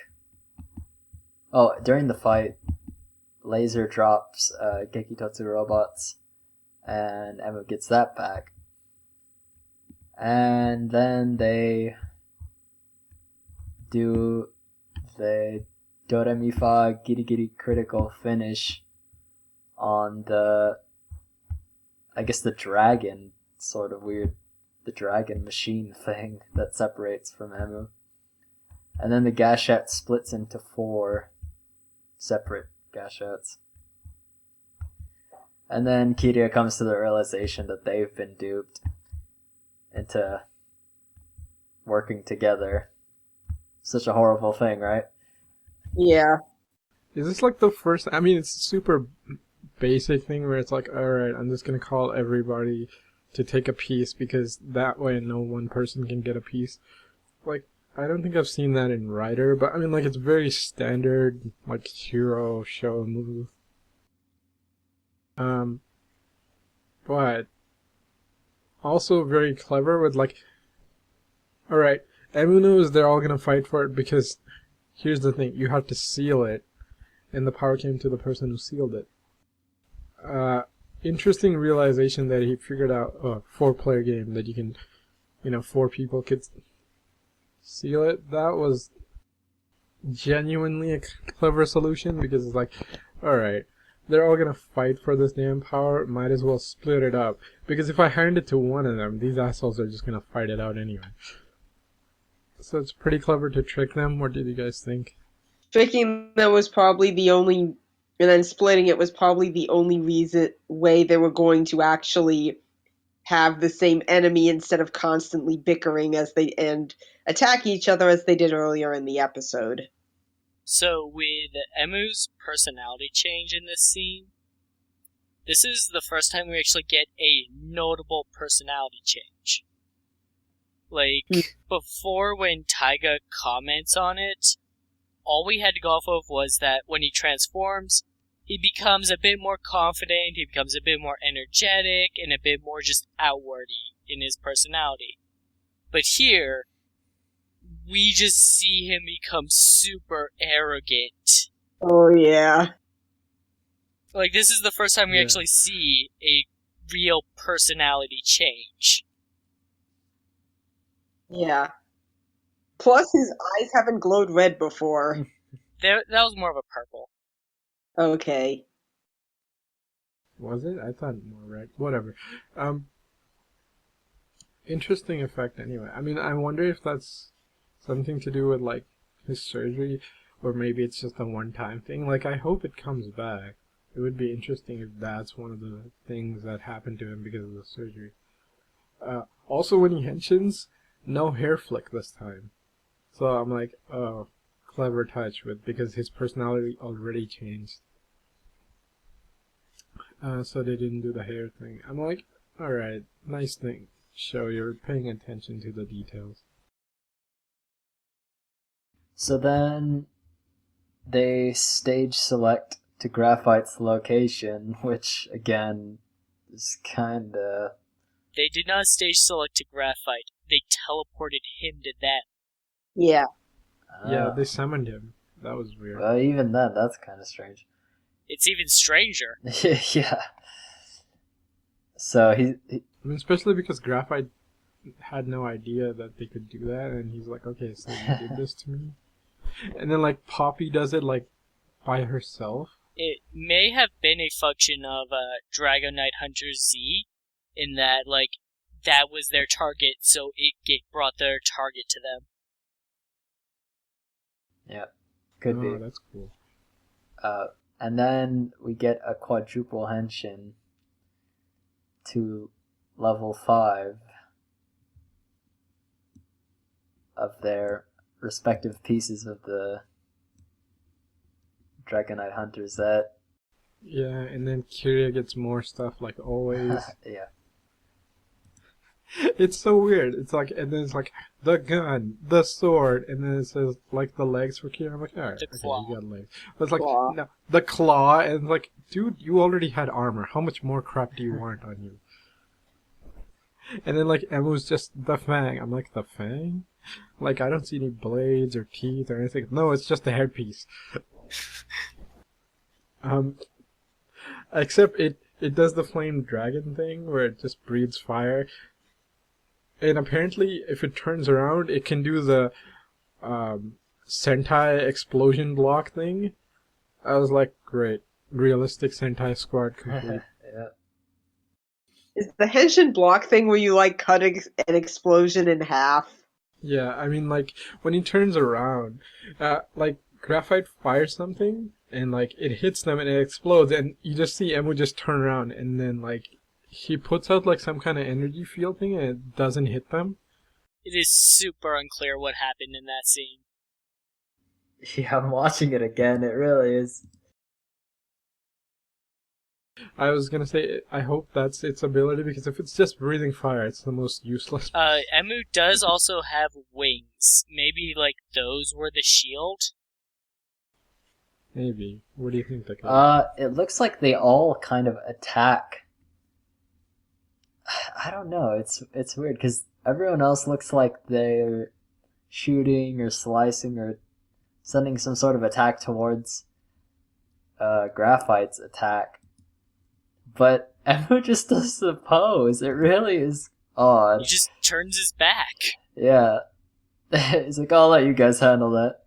Oh, during the fight, Laser drops Gekitotsu robots, and Emu gets that back. And then they do the Doremi-Fa Giri Giri critical finish on the, I guess, the dragon, sort of weird, the dragon machine thing that separates from Emu. And then the gashette splits into 4 separate gashettes. And then Kiria comes to the realization that they've been duped into working together. Such a horrible thing, right? Yeah. Is this like the first? I mean, it's a super basic thing where it's like, all right, I'm just gonna call everybody to take a piece because that way no one person can get a piece. Like, I don't think I've seen that in Rider, but I mean, like, it's very standard, like, hero show move. But also very clever with, like, alright, Emu knows they're all gonna fight for it because here's the thing, you have to seal it, and the power came to the person who sealed it. Interesting realization that he figured out a 4-player game that you can, 4 people could seal it. That was genuinely a clever solution because it's like, alright, they're all gonna fight for this damn power, might as well split it up. Because if I hand it to one of them, these assholes are just gonna fight it out anyway. So it's pretty clever to trick them. What did you guys think? Tricking them was probably the only, and then splitting it was probably the only way they were going to actually have the same enemy instead of constantly bickering and attack each other as they did earlier in the episode. So with Emu's personality change in this scene, this is the first time we actually get a notable personality change. Like, before when Taiga comments on it, all we had to go off of was that when he transforms, he becomes a bit more confident, he becomes a bit more energetic, and a bit more just outwardy in his personality. But here, we just see him become super arrogant. Oh, yeah. Like, this is the first time we actually see a real personality change. Yeah. Plus, his eyes haven't glowed red before. That was more of a purple. Okay. Was it? I thought more red. Whatever. Interesting effect anyway. I mean, I wonder if that's something to do with, like, his surgery, or maybe it's just a one-time thing. Like, I hope it comes back. It would be interesting if that's one of the things that happened to him because of the surgery. Also, when he henshins, no hair flick this time. So I'm like, oh, clever touch because his personality already changed. So they didn't do the hair thing. I'm like, alright, nice thing. Show you're paying attention to the details. So then they stage select to Graphite's location, which again is kinda... They did not stage select to Graphite. They teleported him to them. Yeah. Yeah, they summoned him. That was weird. Well, even then, that's kind of strange. It's even stranger. Yeah. So he I mean, especially because Graphite had no idea that they could do that, and he's like, okay, so you did this to me? And then, like, Poppy does it, like, by herself. It may have been a function of Dragon Knight Hunter Z, in that, like, that was their target, so it brought their target to them. Yeah, could be. Oh, that's cool. And then we get a quadruple henshin to level 5 of their respective pieces of the Dragon Knight Hunter Z. Yeah, and then Kiria gets more stuff, like always. Yeah. It's so weird. It's like, and then it's like the gun, the sword, and then it says like the legs for Kira. I'm like, all right, The okay, claw. you got legs. But it's like Claw. no, the claw, and like, dude, you already had armor. How much more crap do you want on you? And then like Emu's just the fang. I'm like, the fang? Like, I don't see any blades or teeth or anything. No, it's just a hairpiece. Except it does the flame dragon thing where it just breathes fire. And apparently, if it turns around, it can do the Sentai explosion block thing. I was like, great. Realistic Sentai squad complete. Yeah. Is the henshin block thing where you like cut an explosion in half? Yeah, I mean, like, when he turns around, like, Graphite fires something, and, like, it hits them and it explodes, and you just see Emu just turn around, and then, like, he puts out, like, some kind of energy field thing, and it doesn't hit them. It is super unclear what happened in that scene. Yeah, I'm watching it again. It really is. I was gonna say, I hope that's its ability, because if it's just breathing fire, it's the most useless. Emu does also have wings. Maybe, like, those were the shield? Maybe. What do you think that could be? It looks like they all kind of attack. I don't know. It's weird because everyone else looks like they're shooting or slicing or sending some sort of attack towards Graphite's attack. But Emu just does the pose. It really is odd. He just turns his back. Yeah. He's like, I'll let you guys handle that.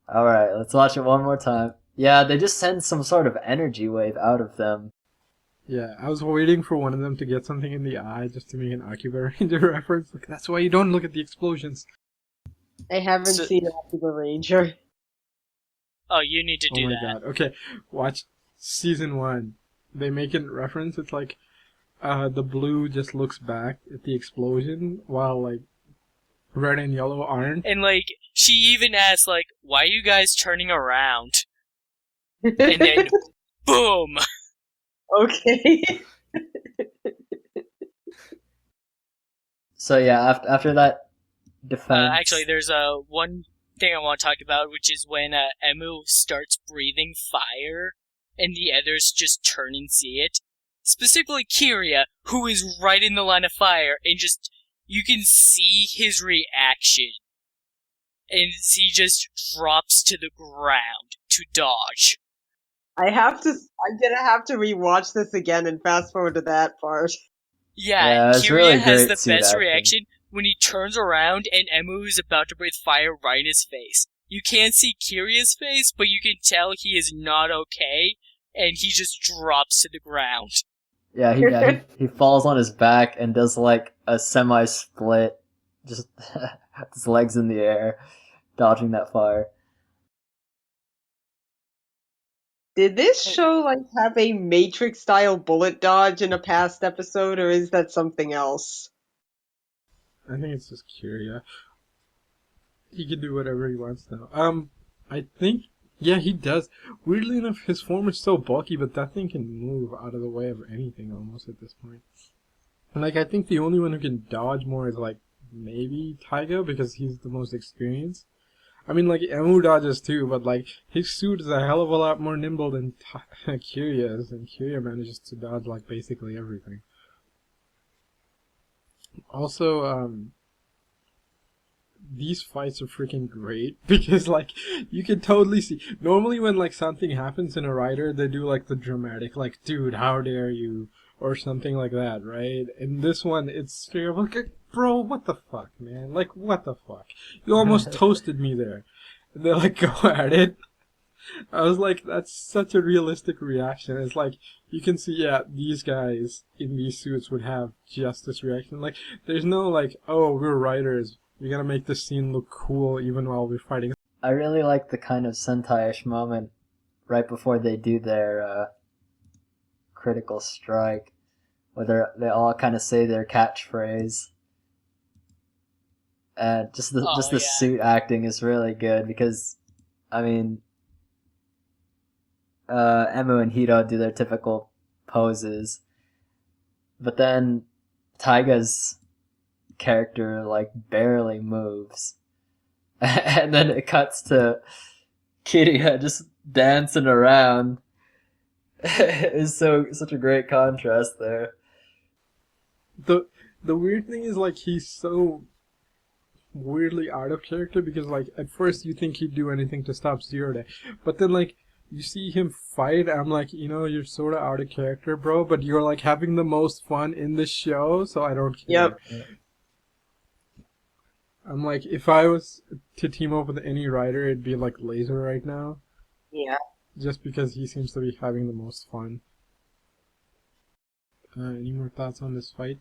Alright, let's watch it one more time. Yeah, they just send some sort of energy wave out of them. Yeah, I was waiting for one of them to get something in the eye just to make an Akiba Ranger reference. Like, that's why you don't look at the explosions. I haven't seen Akiba Ranger. Oh, you need to do Oh my that. god. Okay, watch season 1. They make a reference. It's like the blue just looks back at the explosion while like red and yellow aren't. And, like, she even asks, like, why are you guys turning around? And then, boom! Okay. So yeah, after that defense... Actually, there's one thing I want to talk about, which is when Emu starts breathing fire, and the others just turn and see it. Specifically Kiria, who is right in the line of fire, and just, you can see his reaction. And he just drops to the ground to dodge. I'm gonna have to rewatch this again and fast forward to that part. Yeah, it's Kiria really has great the suit best acting. reaction when he turns around and Emu is about to breathe fire right in his face. You can't see Kiria's face, but you can tell he is not okay, and he just drops to the ground. Yeah, he falls on his back and does like a semi-split, just his legs in the air, dodging that fire. Did this show like have a Matrix style bullet dodge in a past episode, or is that something else? I think it's just Kiria. He can do whatever he wants now. I think, yeah, he does. Weirdly enough, his form is so bulky, but that thing can move out of the way of anything almost at this point. And like, I think the only one who can dodge more is like maybe Taiga because he's the most experienced. I mean, like, Emu dodges too, but like, his suit is a hell of a lot more nimble than Kiria's, and Kiria manages to dodge like basically everything. Also, these fights are freaking great because like you can totally see normally when like something happens in a rider they do like the dramatic like dude how dare you or something like that, right? In this one it's straight up like bro what the fuck man, like what the fuck, you almost toasted me there, and they like go at it. I was like, that's such a realistic reaction. It's like you can see, yeah, these guys in these suits would have just this reaction. Like there's no like, oh, we're writers, we gotta make this scene look cool even while we're fighting. I really like the kind of Sentai-ish moment right before they do their critical strike, where they all kind of say their catchphrase. And just the suit acting is really good because, I mean, Emu and Hiro do their typical poses, but then Taiga's character like barely moves. And then it cuts to Kiria just dancing around. It's such a great contrast there. The weird thing is, like, he's so weirdly out of character because, like, at first you think he'd do anything to stop Zero Day, but then, like, you see him fight, I'm like, you know, you're sort of out of character, bro, but you're, like, having the most fun in the show, so I don't care. Yep. I'm like, if I was to team up with any writer, it'd be, like, Laser right now. Yeah. Just because he seems to be having the most fun. Any more thoughts on this fight?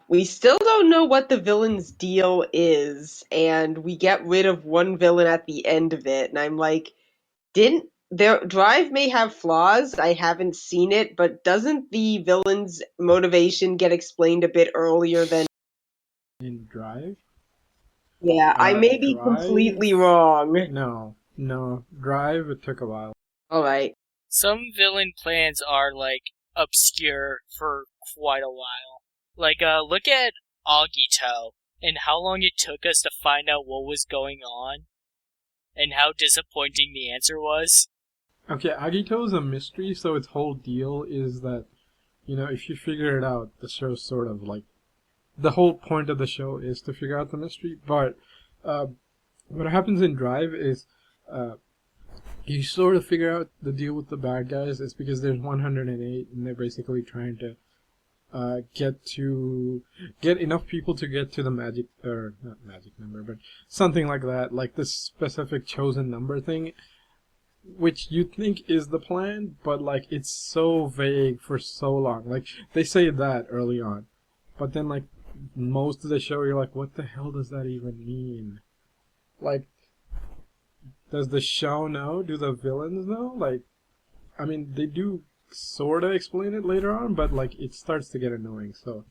We still don't know what the villain's deal is, and we get rid of one villain at the end of it, and I'm like, Drive may have flaws, I haven't seen it, but doesn't the villain's motivation get explained a bit earlier than... In Drive? Yeah, I may be Drive? completely wrong. No. Drive, it took a while. Alright. Some villain plans are, like, obscure for quite a while. Like, look at Agito, and how long it took us to find out what was going on, and how disappointing the answer was. Okay, Agito's a mystery, so its whole deal is that, you know, if you figure it out, the show's sort of like... The whole point of the show is to figure out the mystery, but what happens in Drive is you sort of figure out the deal with the bad guys. It's because there's 108, and they're basically trying to get enough people to get to the magic, or not magic number, but something like that, like this specific chosen number thing, which you think is the plan, but like it's so vague for so long. Like they say that early on, but then like most of the show you're like, what the hell does that even mean? Like, does the show know? Do the villains know? Like, I mean, they do sort of explain it later on, but like it starts to get annoying. So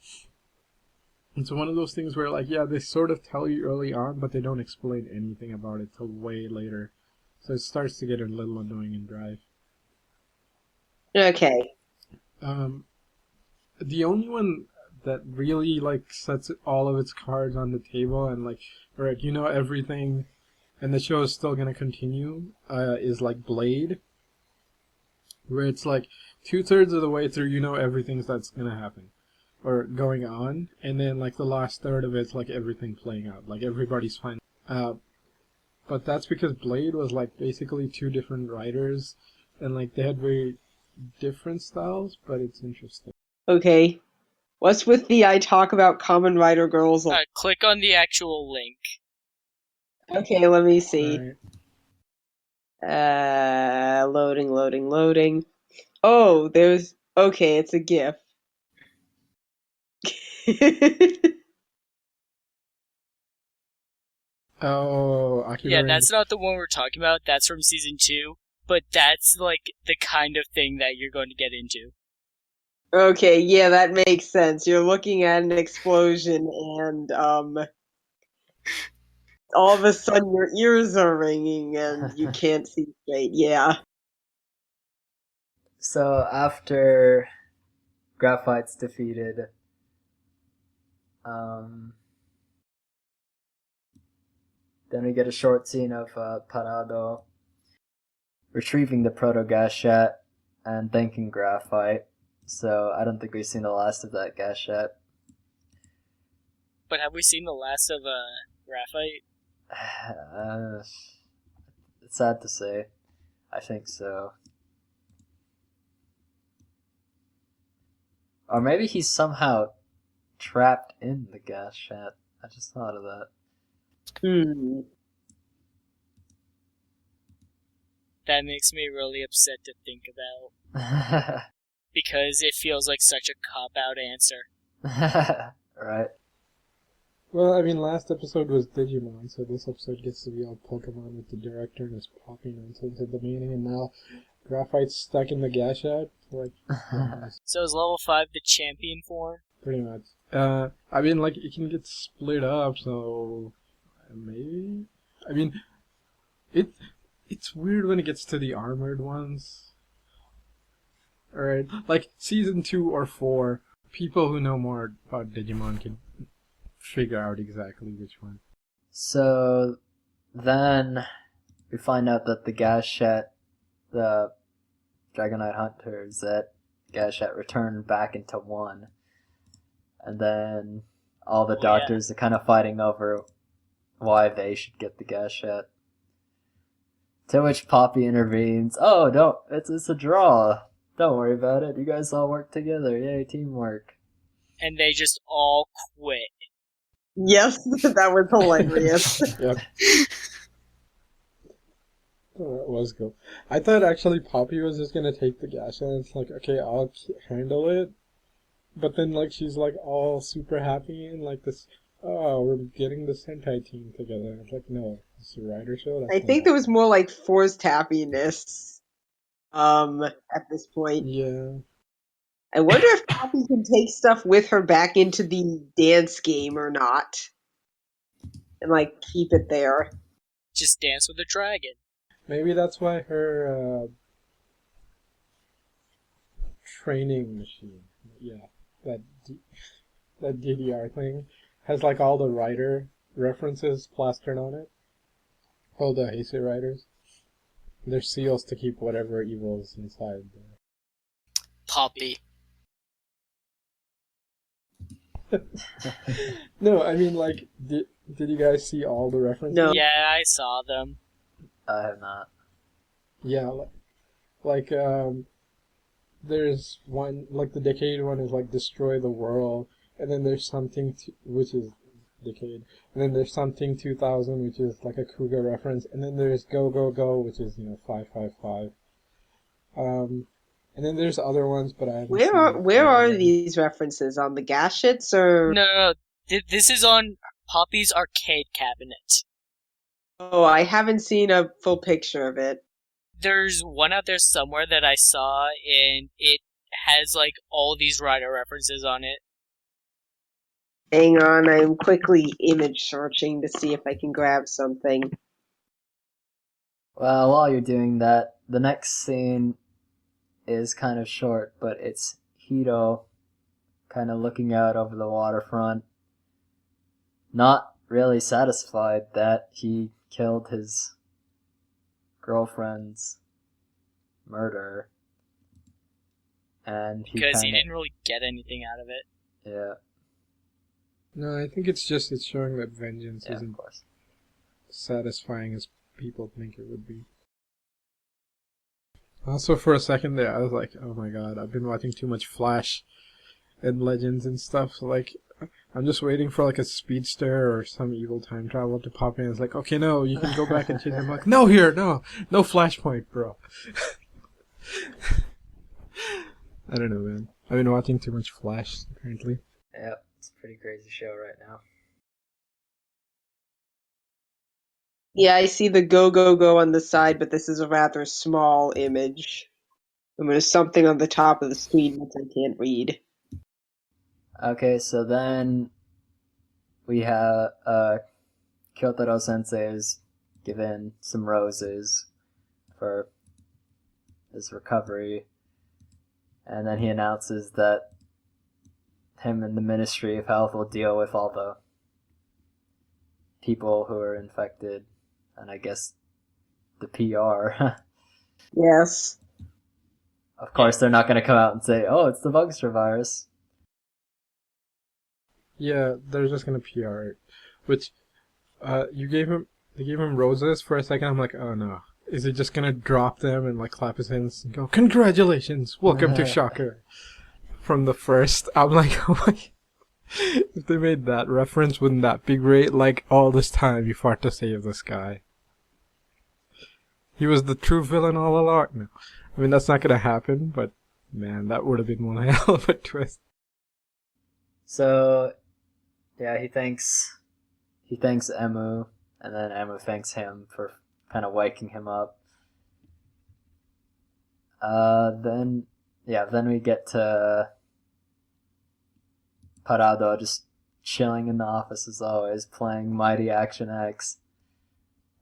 it's one of those things where, like, yeah, they sort of tell you early on, but they don't explain anything about it till way later. So it starts to get a little annoying in Drive. Okay. The only one that really like sets all of its cards on the table and like, alright, you know everything, and the show is still gonna continue, is like Blade, where it's like 2/3 of the way through you know everything that's gonna happen or going on, and then like the last third of it's like everything playing out, like everybody's fine. But that's because Blade was like basically two different writers, and like they had very different styles, but it's interesting. Okay. What's with the I talk about Kamen Rider girls? Click on the actual link. Okay, let me see. Alright. Loading. Oh, there's... Okay, it's a GIF. Oh, Akiba Yeah, Ring. that's not the one we're talking about. That's from season 2. But that's, like, the kind of thing that you're going to get into. Okay, yeah, that makes sense. You're looking at an explosion and, all of a sudden your ears are ringing and you can't see straight. Yeah. So after Graphite's defeated, then we get a short scene of Parado retrieving the proto-gas jet and thanking Graphite. So I don't think we've seen the last of that gas jet. But have we seen the last of Graphite? It's sad to say. I think so. Or maybe he's somehow trapped in the gas jet. I just thought of that. That makes me really upset to think about. Because it feels like such a cop-out answer. Right. Well, I mean, last episode was Digimon, so this episode gets to be all Pokemon with the director and his popping nonsense at the beginning, and now Graphite's stuck in the gas jet. Like, So is level 5 the champion form? pretty much. I mean, like, it can get split up, so maybe. I mean, it's weird when it gets to the armored ones. Alright, like season 2 or 4, people who know more about Digimon can figure out exactly which one. So then we find out that the Gashet, the Dragonite hunters that Gashet returned back into one. And then all the doctors are kind of fighting over why they should get the Gashet. To which Poppy intervenes. Oh, don't, it's a draw. Don't worry about it. You guys all work together. Yay, teamwork. And they just all quit. Yes, that was hilarious. Yep. Oh, that was cool. I thought actually Poppy was just gonna take the Gasha and it's like, okay, I'll handle it. But then like she's like all super happy and like this, oh, we're getting the Sentai team together. It's like, no, it's a Rider show. That's I not think there was more like forced happiness at this point. Yeah. I wonder if Poppy can take stuff with her back into the dance game or not. And like keep it there. Just dance with a dragon. Maybe that's why her training machine, yeah, that DDR thing, has like all the Rider references plastered on it. All the Heisei Riders. They're seals to keep whatever evil is inside there. Poppy. No, I mean like, did you guys see all the references? No. Yeah, I saw them. I have not. Yeah, like there's one, like the Decade one is like destroy the world, and then there's something which is Decade, and then there's something 2000 which is like a Kuga reference, and then there's Go Go Go which is 555. And then there's other ones, but I haven't seen them. Where are these references on the Gashets or? No, this is on Poppy's arcade cabinet. Oh, I haven't seen a full picture of it. There's one out there somewhere that I saw, and it has like all these Rider references on it. Hang on, I'm quickly image searching to see if I can grab something. Well, while you're doing that, the next scene is kind of short, but it's Hito kind of looking out over the waterfront, not really satisfied that he killed his girlfriend's murderer. And Because he didn't really get anything out of it. Yeah. No, I think it's showing that vengeance Yeah, isn't of course. satisfying as people think it would be. Also, for a second there, I was like, oh my god, I've been watching too much Flash and Legends and stuff, so like, I'm just waiting for like a speedster or some evil time travel to pop in. It's like, okay, no, you can go back and change. I'm like, no Flashpoint, bro. I don't know, man. I've been watching too much Flash, apparently. Yeah, it's a pretty crazy show right now. Yeah, I see the go go go on the side, but this is a rather small image. And there's something on the top of the screen which I can't read. Okay, so then we have Kyotaro Sensei is given some roses for his recovery, and then he announces that him and the Ministry of Health will deal with all the people who are infected, and I guess the PR. Yes. Of course, they're not going to come out and say, oh, it's the Bugster virus. Yeah, they're just gonna PR it. Which, they gave him roses for a second. I'm like, oh no. Is he just gonna drop them and like clap his hands and go, congratulations, welcome to Shocker. From the first, I'm like, oh my. If they made that reference, wouldn't that be great? Like, all this time you fought to save this guy. He was the true villain all along. No. I mean, that's not gonna happen, but man, that would have been one hell of a twist. So, yeah, he thanks Emu, and then Emu thanks him for kind of waking him up. Then we get to Parado just chilling in the office as always, playing Mighty Action X.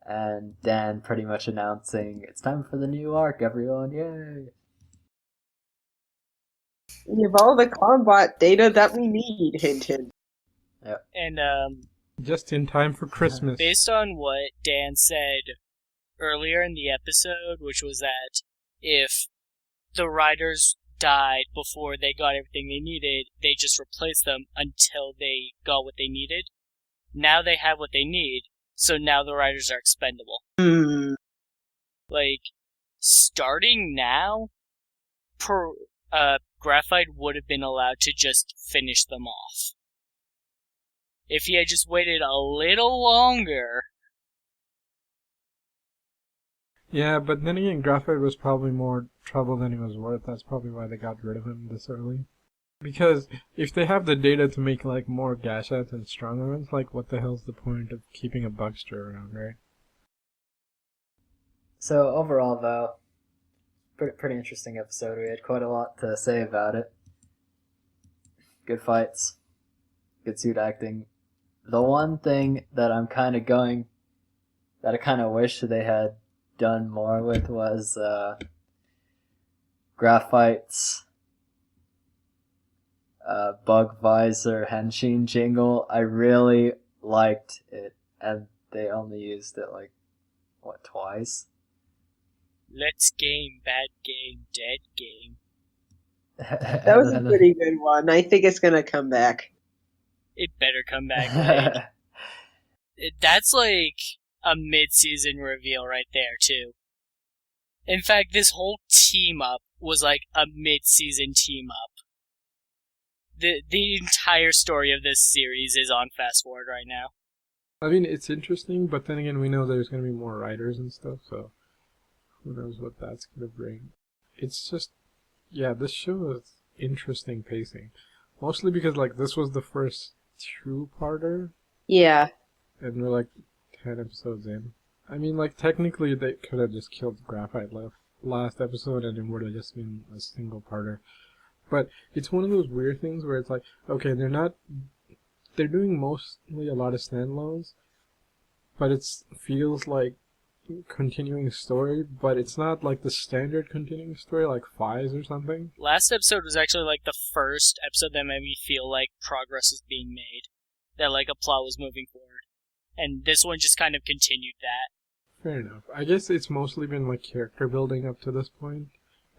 And Dan pretty much announcing, it's time for the new arc, everyone, yay! We have all the combat data that we need, hint hint. Yep. And Just in time for Christmas. based on what Dan said earlier in the episode, which was that if the riders died before they got everything they needed, they just replaced them until they got what they needed. Now they have what they need, so now the riders are expendable. Like, starting now, Graphite would have been allowed to just finish them off. If he had just waited a little longer. Yeah, but then again, Graphite was probably more trouble than he was worth. That's probably why they got rid of him this early. Because if they have the data to make like more Gashats and stronger ones, like what the hell's the point of keeping a Bugster around, right? So overall, though, pretty interesting episode. We had quite a lot to say about it. Good fights, good suit acting. The one thing that I'm kind of that I kind of wish they had done more with was Graphite's Bug Visor Henshin jingle. I really liked it, and they only used it like, what, twice? Let's game, bad game, dead game. That was a pretty good one. I think it's gonna come back. It better come back. Like, that's like a mid-season reveal right there, too. In fact, this whole team-up was like a mid-season team-up. The entire story of this series is on fast forward right now. I mean, it's interesting, but then again, we know there's going to be more writers and stuff, so who knows what that's going to bring. It's just, yeah, this show is interesting pacing. Mostly because, like, this was the first two-parter, Yeah. and we're, like, 10 episodes in. I mean, like, technically they could have just killed Graphite last episode, and it would have just been a single-parter. But it's one of those weird things where it's like, okay, they're doing mostly a lot of standalones, but it feels like continuing story, but it's not like the standard continuing story like Fies or something. Last episode was actually like the first episode that made me feel like progress was being made, that like a plot was moving forward, and this one just kind of continued that. Fair enough. I guess it's mostly been like character building up to this point,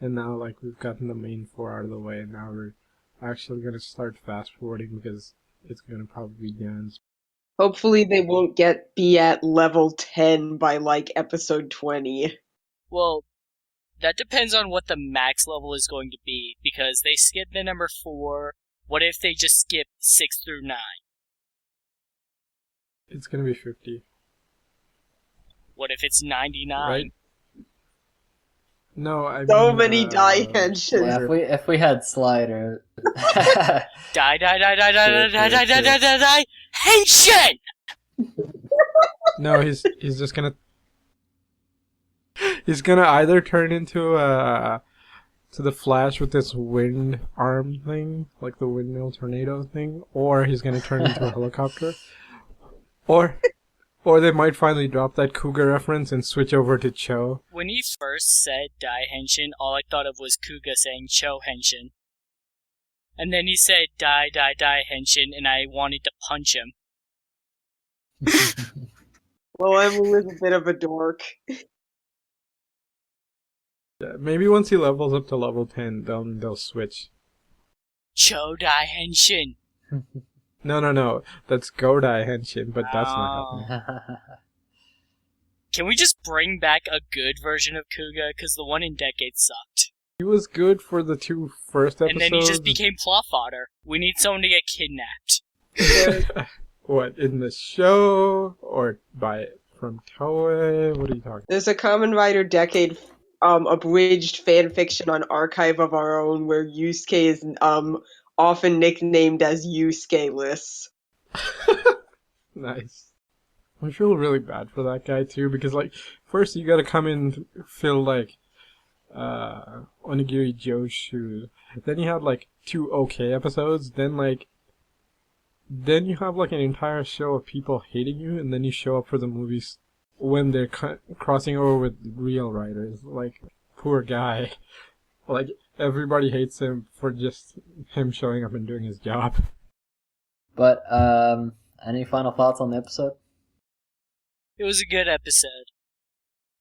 and now like we've gotten the main four out of the way, and now we're actually going to start fast forwarding because it's going to probably be Dan's. Hopefully they won't be at level 10 by like episode 20. Well, that depends on what the max level is going to be, because they skipped the number 4. What if they just skip 6 through 9? It's going to be 50. What if it's 99? Right? No, I So mean, many die henshins. Yeah, if we had Slider. Die, Henshin! No, he's just gonna either turn into to the Flash with this wind arm thing, like the windmill tornado thing, or he's gonna turn into a helicopter, or they might finally drop that Cougar reference and switch over to Cho. When he first said Die Henshin, all I thought of was Kuga saying Cho Henshin. And then he said Die Henshin, and I wanted to punch him. Well, I'm a little bit of a dork. Yeah, maybe once he levels up to level 10, they'll switch. Cho Die Henshin! No. That's Godai Henshin, but that's not happening. Can we just bring back a good version of Kuga? Because the one in Decade sucked. He was good for the 2 first episodes. And then he just became plot fodder. We need someone to get kidnapped. What, in the show? Or from Toei? What are you talking There's a Kamen Rider Decade abridged fanfiction on Archive of Our Own where Yusuke is often nicknamed as Yusuke-less. Nice. I feel really bad for that guy too, because like first you gotta come in fill like Onigiri Joe's shoes. Then you had like 2 okay episodes, then you have like an entire show of people hating you, and then you show up for the movies when they're crossing over with real writers. Like, poor guy. Like, everybody hates him for just him showing up and doing his job. But any final thoughts on the episode? It was a good episode.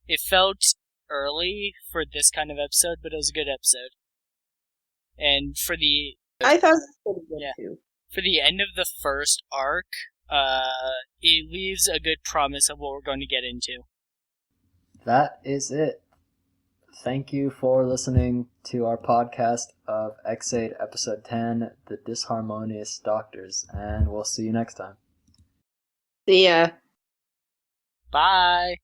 It felt early for this kind of episode, but it was a good episode. And for the I thought it was pretty good too. for the end of the first arc, it leaves a good promise of what we're going to get into. That is it. Thank you for listening to our podcast of Ex-Aid Episode 10, The Disharmonious Doctors, and we'll see you next time. See ya. Bye!